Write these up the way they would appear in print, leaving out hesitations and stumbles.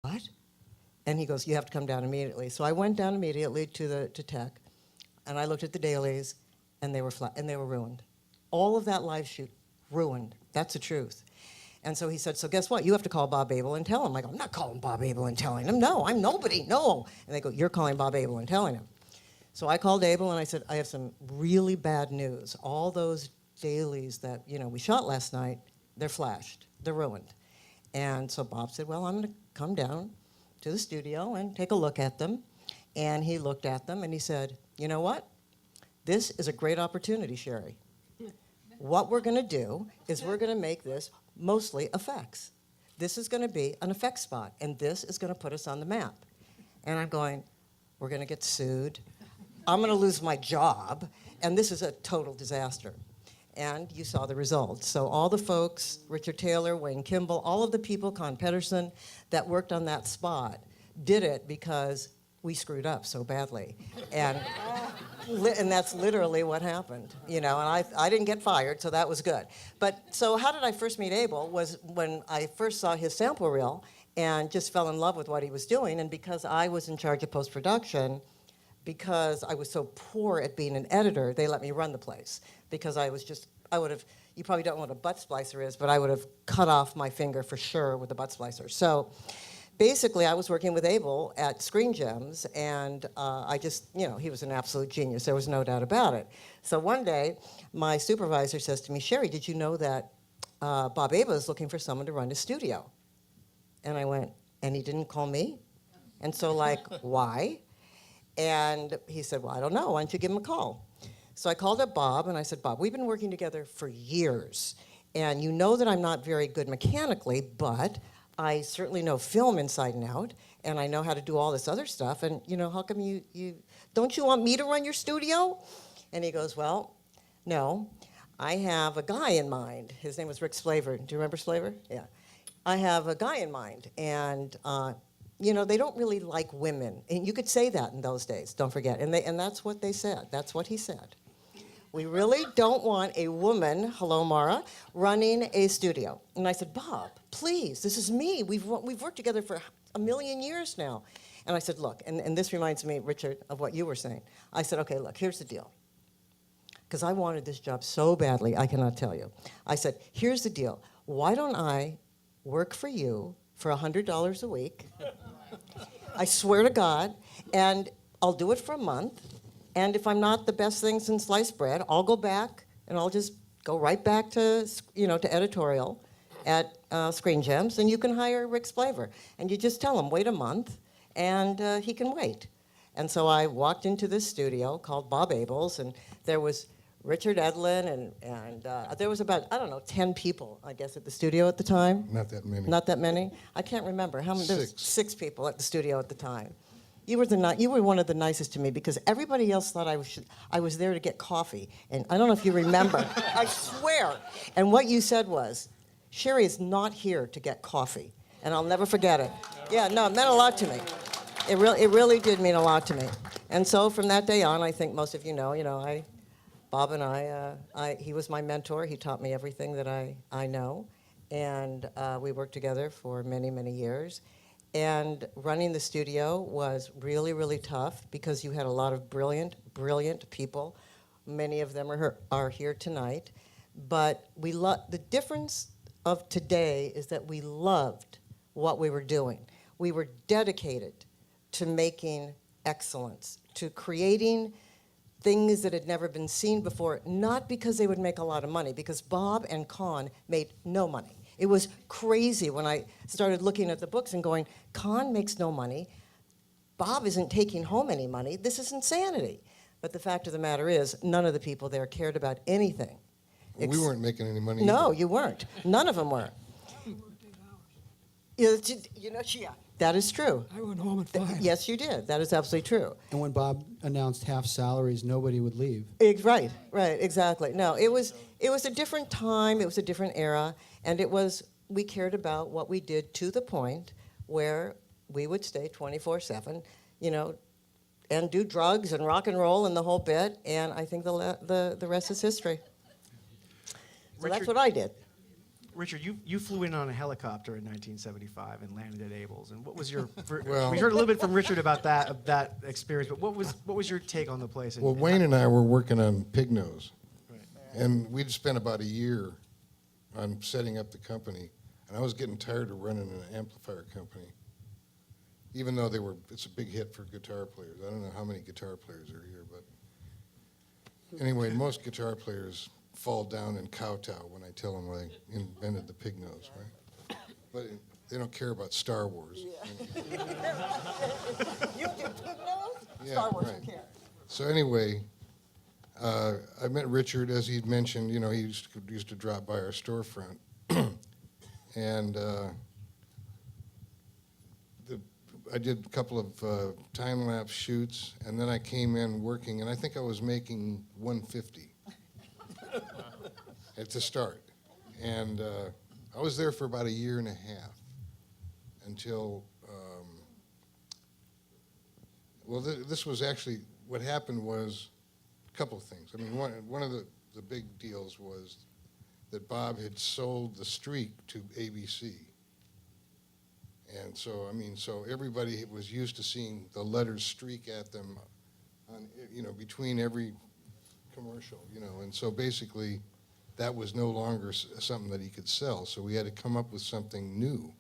what? And he goes, you have to come down immediately. So I went down immediately to tech, and I looked at the dailies, and they were flat, and they were ruined. All of that live shoot, ruined. That's the truth. And so he said, so guess what? You have to call Bob Abel and tell him. I go, I'm not calling Bob Abel and telling him. No, I'm nobody, no. And they go, you're calling Bob Abel and telling him. So I called Abel and I said, I have some really bad news. All those dailies that, we shot last night, they're flashed, they're ruined. And so Bob said, well, I'm gonna come down to the studio and take a look at them. And he looked at them and he said, you know what? This is a great opportunity, Sherry. What we're gonna do is we're gonna make this mostly effects. This is gonna be an effects spot, and this is gonna put us on the map. And I'm going, we're gonna get sued. I'm gonna lose my job, and this is a total disaster. And you saw the results. So all the folks, Richard Taylor, Wayne Kimball, all of the people, Con Pedersen, that worked on that spot did it because we screwed up so badly. And that's literally what happened, and I didn't get fired, so that was good. But so how did I first meet Abel was when I first saw his sample reel and just fell in love with what he was doing. And because I was in charge of post-production, because I was so poor at being an editor, they let me run the place. Because I would have, you probably don't know what a butt splicer is, but I would have cut off my finger for sure with a butt splicer. So basically, I was working with Abel at Screen Gems, and I just, he was an absolute genius. There was no doubt about it. So one day, my supervisor says to me, Sherry, did you know that Bob Abel is looking for someone to run his studio? And I went, and he didn't call me? And so why? And he said, well, I don't know. Why don't you give him a call? So I called up Bob, and I said, Bob, we've been working together for years, and you know that I'm not very good mechanically, but I certainly know film inside and out, and I know how to do all this other stuff, and, how come you don't you want me to run your studio? And he goes, well, no, I have a guy in mind. His name was Rick Splaver. Do you remember Splaver? Yeah. I have a guy in mind, and, they don't really like women. And you could say that in those days, don't forget. And that's what they said. That's what he said. We really don't want a woman, hello Mara, running a studio. And I said, Bob, please, this is me. We've worked together for a million years now. And I said, look, and this reminds me, Richard, of what you were saying. I said, okay, look, here's the deal. Because I wanted this job so badly, I cannot tell you. I said, here's the deal. Why don't I work for you for $100 a week? I swear to God, and I'll do it for a month. And if I'm not the best thing since sliced bread, I'll go back and I'll just go right back to, to editorial at Screen Gems, and you can hire Rick Splaver. And you just tell him, wait a month, and he can wait. And so I walked into this studio called Bob Abel's, and there was Richard Edlin, and there was about, 10 people, I guess, at the studio at the time. Not that many. Not that many? I can't remember. How many? There was 6 people at the studio at the time. You were one of the nicest to me because everybody else thought I was there to get coffee. And I don't know if you remember. I swear. And what you said was, Sherry is not here to get coffee. And I'll never forget it. Yeah, no, it meant a lot to me. It really did mean a lot to me. And so from that day on, I think most of you know, Bob and I, he was my mentor. He taught me everything that I know. And we worked together for many, many years. And running the studio was really, really tough because you had a lot of brilliant, brilliant people. Many of them are here tonight. But the difference of today is that we loved what we were doing. We were dedicated to making excellence, to creating things that had never been seen before, not because they would make a lot of money, because Bob and Con made no money. It was crazy when I started looking at the books and going, Con makes no money. Bob isn't taking home any money. This is insanity. But the fact of the matter is, none of the people there cared about anything. Well, we weren't making any money No, either. you weren't. None of them were. Yeah, that is true. I went home at 5. Yes, you did. That is absolutely true. And when Bob announced half salaries, nobody would leave. Right, exactly. No, it was a different time. It was a different era. And we cared about what we did to the point where we would stay 24/7, and do drugs and rock and roll and the whole bit. And I think the rest is history. So that's what I did. Richard, you flew in on a helicopter in 1975 and landed at Abel's. And what was your? Well- We heard a little bit from Richard about that experience, but what was your take on the place? Well, Wayne and I were working on Pig Nose, and we'd spent about a year on setting up the company, and I was getting tired of running an amplifier company, even though it's a big hit for guitar players. I don't know how many guitar players are here, but anyway, most guitar players fall down and kowtow when I tell them I invented the Pig Nose, right? But they don't care about Star Wars. You do Pig Nose? Yeah, Star Wars right. don't care. So anyway, I met Richard, as he'd mentioned. You know, he used to drop by our storefront, and I did a couple of time-lapse shoots, and then I came in working, and I think I was making $150 at the start, and I was there for about a year and a half until. Well, this was actually what happened was a couple of things. I mean, one of the big deals was that Bob had sold the streak to ABC. And so, I mean, so everybody was used to seeing the letters streak at them on, you know, between every commercial, you know. And so basically that was no longer something that he could sell. So we had to come up with something new.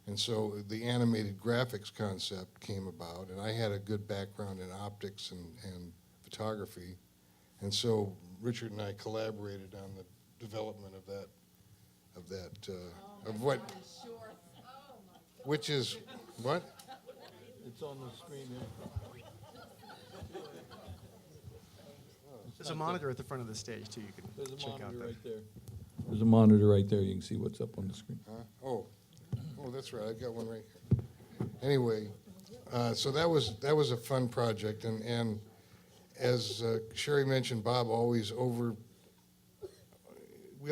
And so the animated graphics concept came about, and I had a good background in optics and photography. And so Richard and I collaborated on the development of what, which is, what? It's on the screen there. There's a monitor at the front of the stage too. You can There's a check out monitor that. right there. There's a monitor right there. You can see what's up on the screen. Oh, that's right. I've got one right here. Anyway, so that was a fun project, and as Sherry mentioned, Bob we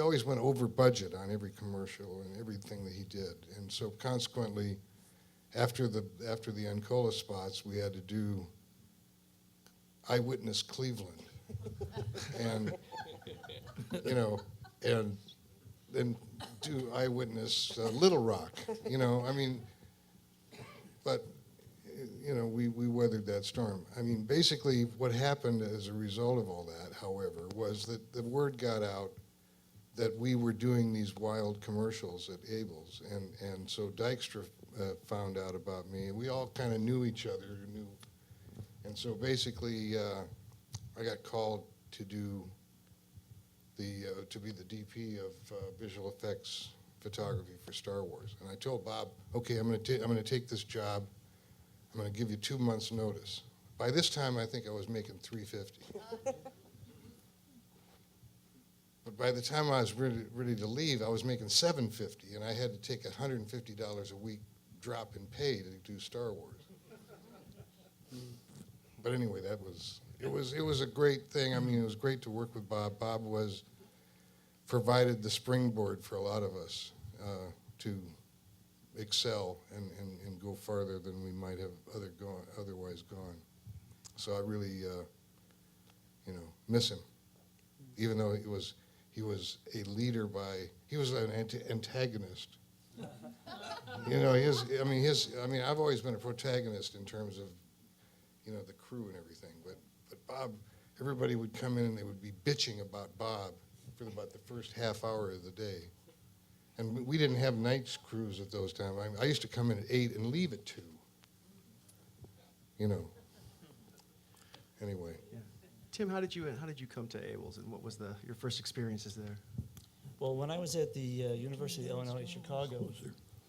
always went over budget on every commercial and everything that he did, and so consequently, after the Uncola spots, we had to do Eyewitness Cleveland, and you know, and then do Eyewitness Little Rock, you know. I mean, but you know, we weathered that storm. I mean, basically, what happened as a result of all that, however, was that the word got out that we were doing these wild commercials at Abel's, and so Dykstra found out about me, and we all kind of knew each other, and so basically, I got called to do to be the DP of visual effects photography for Star Wars, and I told Bob, okay, I'm going to take this job. I'm going to give you 2 months' notice. By this time, I think I was making $350. But by the time I was ready to leave, I was making $750, and I had to take $150 a week drop in pay to do Star Wars. But anyway, it was a great thing. I mean, it was great to work with Bob. Bob provided the springboard for a lot of us to excel and go farther than we might have otherwise gone. So I really, miss him, even though he was a leader he was an antagonist. I've always been a protagonist in terms of, the crew and everything. But Bob, everybody would come in and they would be bitching about Bob for about the first half hour of the day. And we didn't have night crews at those times. I used to come in at 8 and leave at 2. Anyway. Yeah. Tim, how did you come to Abel's, and what was your first experiences there? Well, when I was at the University of Illinois Chicago,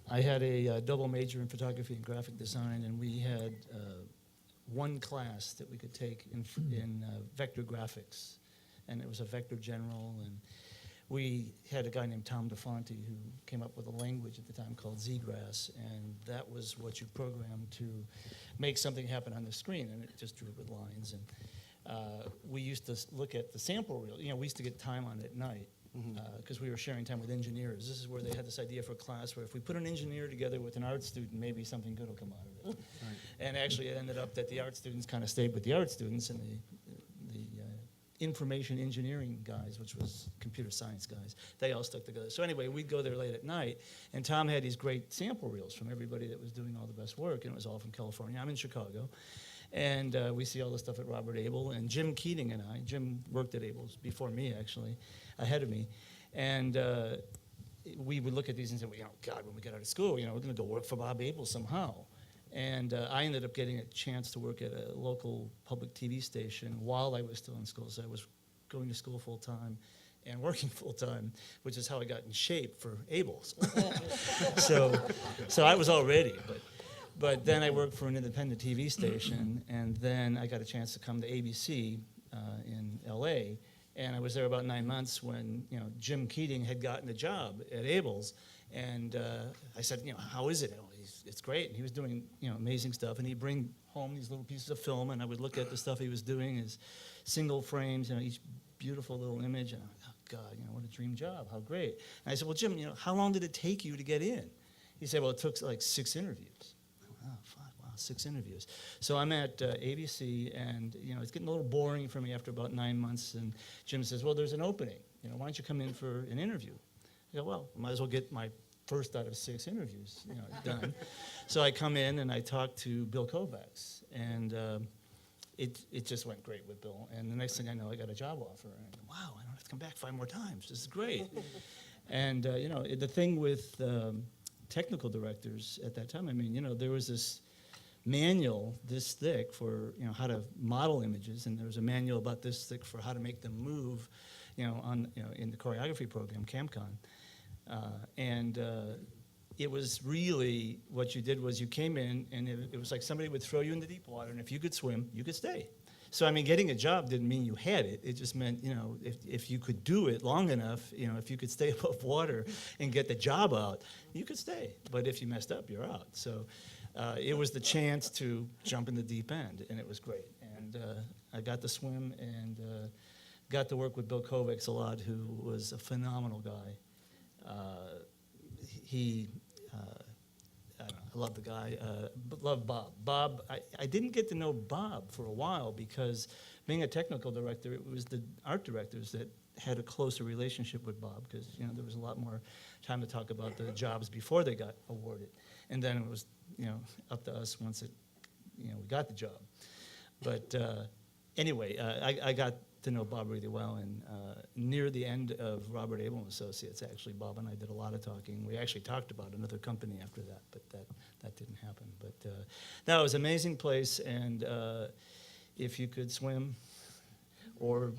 I had a double major in photography and graphic design, and we had one class that we could take in vector graphics, and it was a vector general, and we had a guy named Tom DeFonte who came up with a language at the time called ZGrass, and that was what you programmed to make something happen on the screen, and it just drew it with lines. And we used to look at the sample reel. We used to get time on it at night because we were sharing time with engineers. This is where they had this idea for a class where if we put an engineer together with an art student, maybe something good will come out of it. Right. And actually it ended up that the art students kind of stayed with the art students, and the information engineering guys, which was computer science guys. They all stuck together. So anyway, we'd go there late at night, and Tom had these great sample reels from everybody that was doing all the best work, and it was all from California. I'm in Chicago. And we see all the stuff at Robert Abel, and Jim Keating and Jim worked at Abel's before me, actually, ahead of me. And we would look at these and say, well, God, when we get out of school, we're going to go work for Bob Abel somehow. And I ended up getting a chance to work at a local public TV station while I was still in school. So I was going to school full time and working full time, which is how I got in shape for Abel's. so I was all ready, but then I worked for an independent TV station, and then I got a chance to come to ABC in LA, and I was there about 9 months when Jim Keating had gotten a job at Abel's, and I said, how is it? Oh, it's great. And he was doing amazing stuff, and he'd bring home these little pieces of film, and I would look at the stuff he was doing as single frames, each beautiful little image, and I'm like, oh God, what a dream job, how great. And I said, well, Jim, how long did it take you to get in? He said, well, it took like 6 interviews. Oh, wow, 6 interviews. So I'm at ABC, and it's getting a little boring for me after about 9 months. And Jim says, well, there's an opening. Why don't you come in for an interview? I go, well, might as well get my first out of 6 interviews done. So I come in and I talk to Bill Kovacs, and it just went great with Bill. And the next thing I know, I got a job offer. And I go, wow, I don't have to come back 5 more times. This is great. And the thing with technical directors at that time, there was this manual this thick for how to model images, and there was a manual about this thick for how to make them move, in the choreography program, CamCon, and it was really what you did was you came in, and it was like somebody would throw you into deep water, and if you could swim, you could stay. So getting a job didn't mean you had it. It just meant if you could do it long enough, if you could stay above water and get the job out, you could stay. But if you messed up, you're out. So it was the chance to jump in the deep end, and it was great. And I got to swim and got to work with Bill Kovacs a lot, who was a phenomenal guy. I love the guy. Love Bob. Bob, I didn't get to know Bob for a while because being a technical director, it was the art directors that had a closer relationship with Bob because there was a lot more time to talk about the jobs before they got awarded, and then it was up to us once we got the job. But anyway, I got to know Bob really well, and near the end of Robert Abel and Associates, actually, Bob and I did a lot of talking. We actually talked about another company after that, but that didn't happen. But no, it was an amazing place, and if you could swim or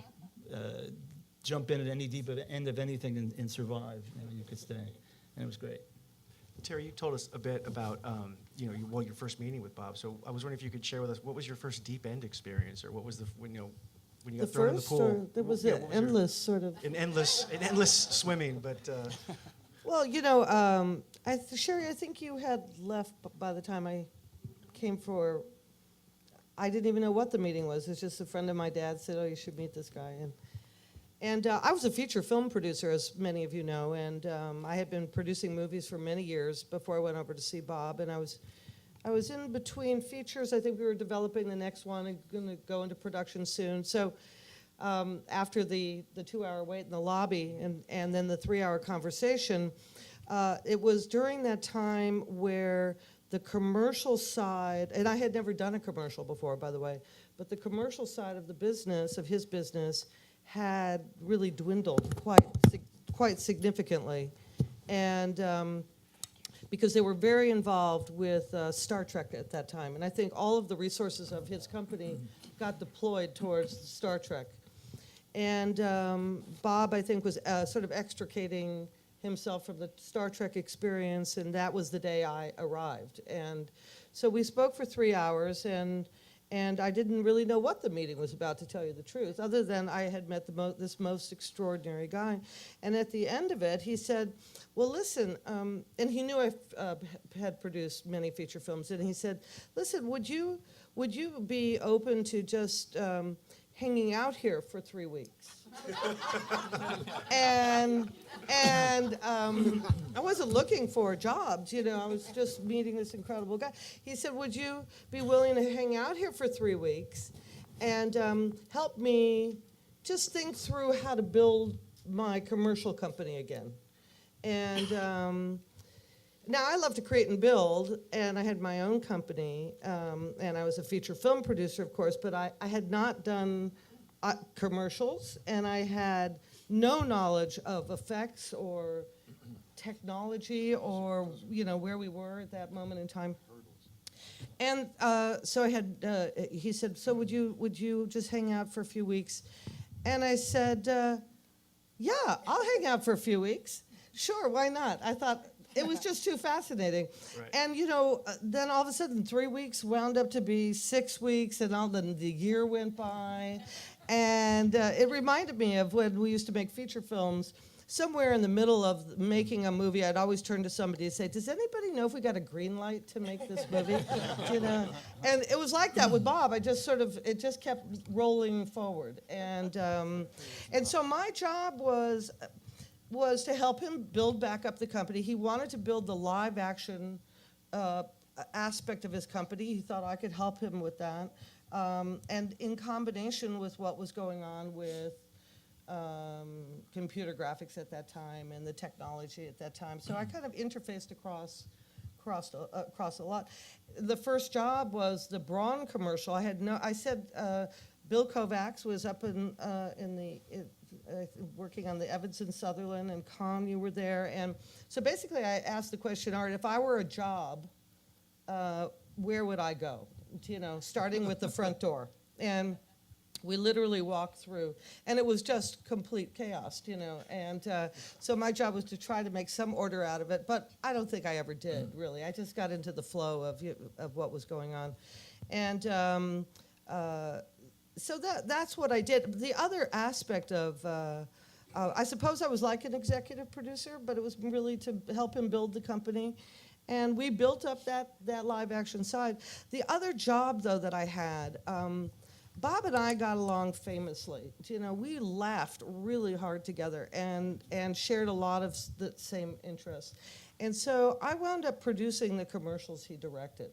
jump in at any deep end of anything and survive, you could stay, and it was great. Terry, you told us a bit about your first meeting with Bob. So I was wondering if you could share with us what was your first deep end experience, or what was when you got thrown in the pool? Or there was an endless sort of. An endless swimming, but. Well, Sherry, I think you had left by the time I came for. I didn't even know what the meeting was. It's just a friend of my dad said, "Oh, you should meet this guy," and I was a feature film producer, as many of you know, and I had been producing movies for many years before I went over to see Bob, and I was in between features. I think we were developing the next one and going to go into production soon. So after the 2-hour wait in the lobby and then the 3-hour conversation, it was during that time where the commercial side, and I had never done a commercial before, by the way, but the commercial side of the business, of his business, had really dwindled quite significantly. And because they were very involved with Star Trek at that time. And I think all of the resources of his company got deployed towards Star Trek. And Bob, I think, was sort of extricating himself from the Star Trek experience, and that was the day I arrived. And so we spoke for 3 hours, and I didn't really know what the meeting was about, to tell you the truth, other than I had met this most extraordinary guy. And at the end of it, he said, well, listen, and he knew I had produced many feature films, and he said, listen, would you be open to just hanging out here for 3 weeks? and I wasn't looking for jobs, I was just meeting this incredible guy. He said, would you be willing to hang out here for 3 weeks and help me just think through how to build my commercial company again. And now I love to create and build, and I had my own company, and I was a feature film producer, of course, but I had not done commercials, and I had no knowledge of effects or technology or, where we were at that moment in time. And so I had, he said, so would you just hang out for a few weeks? And I said, yeah, I'll hang out for a few weeks. Sure, why not? I thought it was just too fascinating. Right. And, then all of a sudden 3 weeks wound up to be 6 weeks, and then the year went by. And it reminded me of when we used to make feature films. Somewhere in the middle of making a movie, I'd always turn to somebody and say, does anybody know if we got a green light to make this movie? And it was like that with Bob. It just kept rolling forward. And so my job was to help him build back up the company. He wanted to build the live action aspect of his company. He thought I could help him with that. And in combination with what was going on with computer graphics at that time and the technology at that time. So I kind of interfaced across a lot. The first job was the Braun commercial. I said Bill Kovacs was up working on the Evans and Sutherland, and Con, you were there. And so basically I asked the question, all right, if I were a job, where would I go? Starting with the front door. And we literally walked through, and it was just complete chaos, And so my job was to try to make some order out of it, but I don't think I ever did, really. I just got into the flow of what was going on. And so that's what I did. The other aspect of, I suppose I was like an executive producer, but it was really to help him build the company. And we built up that live action side. The other job, though, that I had, Bob and I got along famously. We laughed really hard together and shared a lot of the same interests. And so I wound up producing the commercials he directed.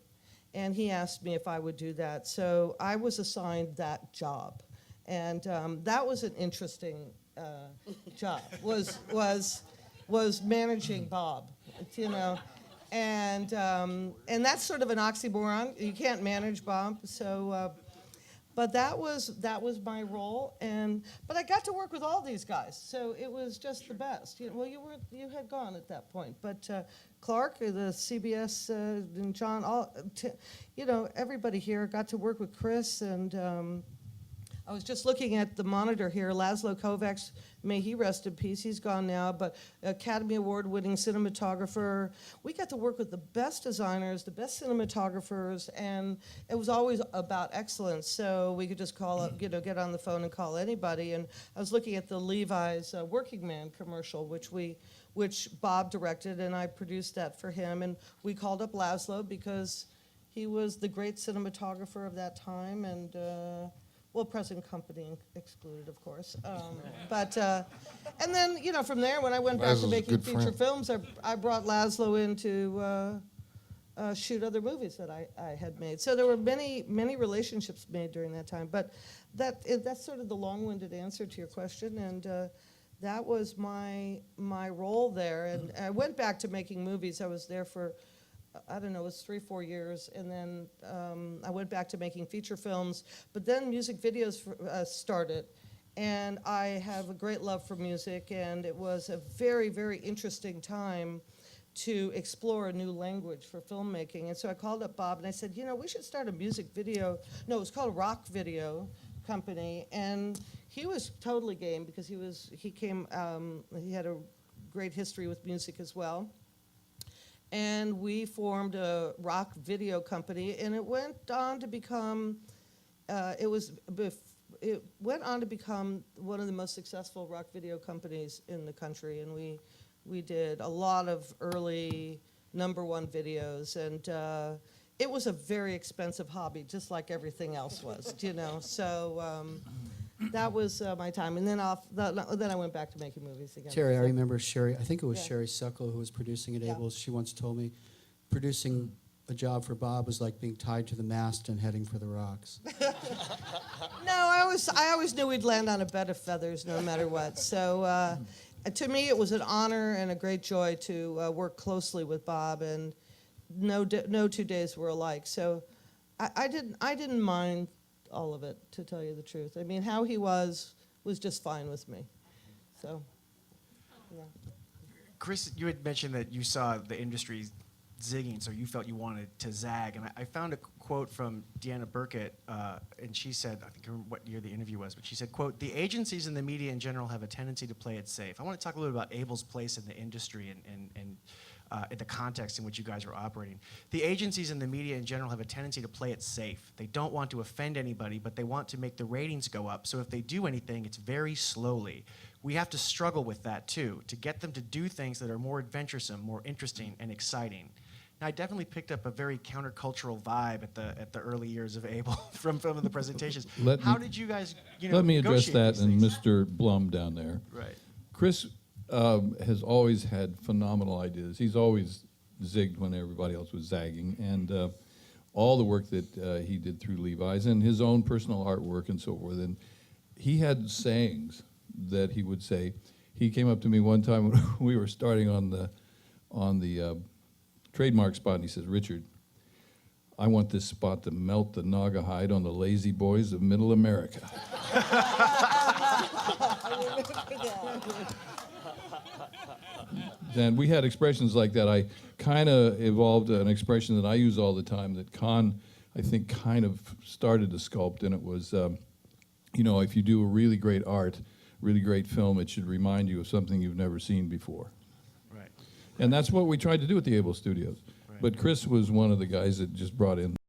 And he asked me if I would do that. So I was assigned that job. And that was an interesting job, was managing Bob, And that's sort of an oxymoron. You can't manage Bob. So, but that was my role. But I got to work with all these guys, so it was just the best. Well, you had gone at that point, but Clark, the CBS, and John, everybody here got to work with Chris, and I was just looking at the monitor here. Laszlo Kovacs, may he rest in peace. He's gone now, but Academy Award-winning cinematographer. We got to work with the best designers, the best cinematographers, and it was always about excellence. So we could just call up, get on the phone and call anybody. And I was looking at the Levi's Working Man commercial, which Bob directed, and I produced that for him. And we called up Laszlo because he was the great cinematographer of that time, and present company excluded, of course. And then, from there, when I went back to Laszlo's a making good feature friend. films, I brought Laszlo in to shoot other movies that I had made. So there were many, many relationships made during that time. But that's sort of the long-winded answer to your question. And that was my role there. And I went back to making movies. I was there for, I don't know, it was 3-4 years, and then I went back to making feature films, but then music videos started, and I have a great love for music, and it was a very, very interesting time to explore a new language for filmmaking. And so I called up Bob, and I said, we should start a music video, no, it was called a rock video company, and he was totally game because he had a great history with music as well. And we formed a rock video company, and it went on to become, it went on to become one of the most successful rock video companies in the country. And we did a lot of early #1 videos, and it was a very expensive hobby, just like everything else was, So that was my time, and then I went back to making movies again. Terry, I So- remember Sherry, I think it was Yeah. Sherry Suckle who was producing at Yeah. Abel's. She once told me producing a job for Bob was like being tied to the mast and heading for the rocks. No, I always knew we'd land on a bed of feathers no matter what. So to me, it was an honor and a great joy to work closely with Bob, and no 2 days were alike. So I didn't mind all of it, to tell you the truth. I mean, how he was just fine with me. So, yeah. Chris, you had mentioned that you saw the industry zigging, so you felt you wanted to zag. And I found a quote from Deanna Burkett, and she said, I think I remember what year the interview was, but she said, quote, "The agencies and the media in general have a tendency to play it safe." I want to talk a little bit about Abel's place in the industry and in the context in which you guys are operating. The agencies and the media in general have a tendency to play it safe. They don't want to offend anybody, but they want to make the ratings go up. So if they do anything, it's very slowly. We have to struggle with that too, to get them to do things that are more adventuresome, more interesting, and exciting. Now, I definitely picked up a very countercultural vibe at the early years of Abel from the presentations. How did you guys, Let me address negotiate that these and things? Mr. Blum down there. Right. Chris has always had phenomenal ideas. He's always zigged when everybody else was zagging, and all the work that he did through Levi's and his own personal artwork and so forth. And he had sayings that he would say. He came up to me one time when we were starting on the trademark spot, and he says, "Richard, I want this spot to melt the Naga hide on the lazy boys of Middle America." And we had expressions like that. I kind of evolved an expression that I use all the time that Kahn, I think, kind of started to sculpt, and it was, if you do a really great art, really great film, it should remind you of something you've never seen before. Right. And that's what we tried to do at the Abel Studios. Right. But Chris was one of the guys that just brought in